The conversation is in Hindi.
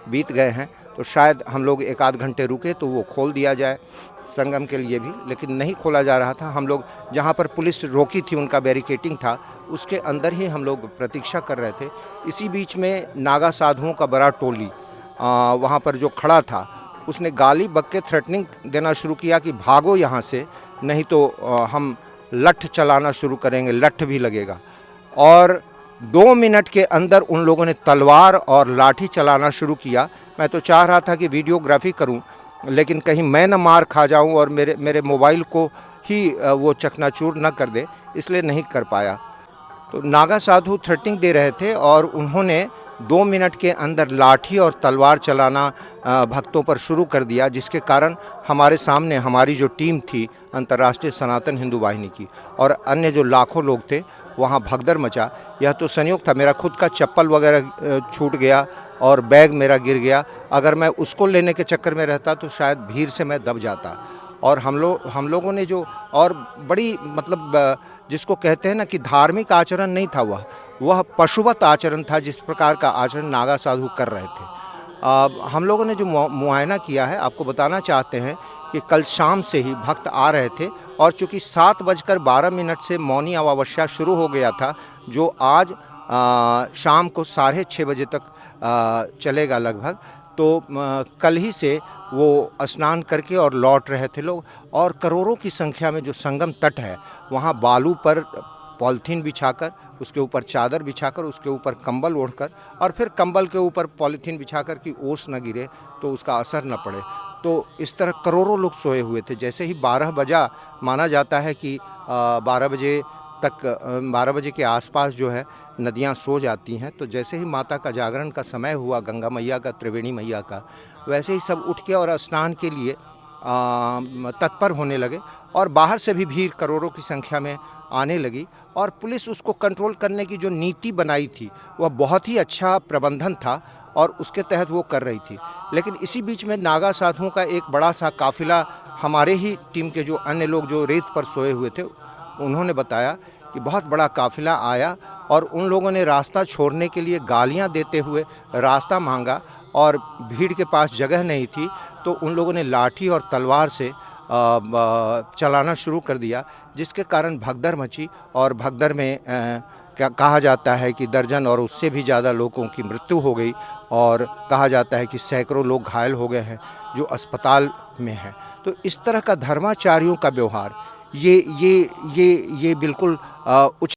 बीत गए हैं, तो शायद हम लोग एक आध घंटे रुके तो वो खोल दिया जाए संगम के लिए भी, लेकिन नहीं खोला जा रहा था। हम लोग जहाँ पर पुलिस रोकी थी, उनका बैरिकेटिंग था, उसके अंदर ही हम लोग प्रतीक्षा कर रहे थे। इसी बीच में नागा साधुओं का बड़ा टोली वहाँ पर जो खड़ा था, उसने गाली बक के थ्रेटनिंग देना शुरू किया कि भागो यहाँ से, नहीं तो हम लठ चलाना शुरू करेंगे, लठ भी लगेगा। और 2 मिनट के अंदर उन लोगों ने तलवार और लाठी चलाना शुरू किया। मैं तो चाह रहा था कि वीडियोग्राफी करूं, लेकिन कहीं मैं न मार खा जाऊं और मेरे मोबाइल को ही वो चकनाचूर न कर दे, इसलिए नहीं कर पाया। तो नागा साधु थ्रेटनिंग दे रहे थे और उन्होंने 2 मिनट के अंदर लाठी और तलवार चलाना भक्तों पर शुरू कर दिया, जिसके कारण हमारे सामने हमारी जो टीम थी अंतर्राष्ट्रीय सनातन हिंदू वाहिनी की और अन्य जो लाखों लोग थे, वहाँ भगदड़ मचा। यह तो संयोग था, मेरा खुद का चप्पल वगैरह छूट गया और बैग मेरा गिर गया। अगर मैं उसको लेने के चक्कर में रहता तो शायद भीड़ से मैं दब जाता। और हम लोगों ने जो और बड़ी मतलब जिसको कहते हैं ना कि धार्मिक आचरण नहीं था, वह पशुवत आचरण था, जिस प्रकार का आचरण नागा साधु कर रहे थे। हम लोगों ने जो मुआयना किया है, आपको बताना चाहते हैं कि कल शाम से ही भक्त आ रहे थे और चूँकि 7:12 से मौनी अमावस्या शुरू हो गया था, जो आज शाम को 6:30 बजे तक चलेगा लगभग। तो कल ही से वो स्नान करके और लौट रहे थे लोग, और करोड़ों की संख्या में जो संगम तट है, वहाँ बालू पर पॉलीथीन बिछाकर, उसके ऊपर चादर बिछाकर, उसके ऊपर कंबल ओढ़कर और फिर कंबल के ऊपर पॉलीथीन बिछाकर कि ओस न गिरे तो उसका असर न पड़े, तो इस तरह करोड़ों लोग सोए हुए थे। जैसे ही 12 बजा, माना जाता है कि 12 बजे तक 12 बजे के आसपास जो है नदियाँ सो जाती हैं, तो जैसे ही माता का जागरण का समय हुआ, गंगा मैया का, त्रिवेणी मैया का, वैसे ही सब उठ के और स्नान के लिए तत्पर होने लगे और बाहर से भी भीड़ करोड़ों की संख्या में आने लगी। और पुलिस उसको कंट्रोल करने की जो नीति बनाई थी, वह बहुत ही अच्छा प्रबंधन था और उसके तहत वो कर रही थी। लेकिन इसी बीच में नागा साधुओं का एक बड़ा सा काफिला, हमारे ही टीम के जो अन्य लोग जो रेत पर सोए हुए थे, उन्होंने बताया कि बहुत बड़ा काफिला आया और उन लोगों ने रास्ता छोड़ने के लिए गालियां देते हुए रास्ता मांगा और भीड़ के पास जगह नहीं थी, तो उन लोगों ने लाठी और तलवार से चलाना शुरू कर दिया, जिसके कारण भगदड़ मची। और भगदड़ में क्या कहा जाता है कि दर्जन और उससे भी ज़्यादा लोगों की मृत्यु हो गई और कहा जाता है कि सैकड़ों लोग घायल हो गए हैं जो अस्पताल में हैं। तो इस तरह का धर्माचार्यों का व्यवहार ये बिल्कुल उचित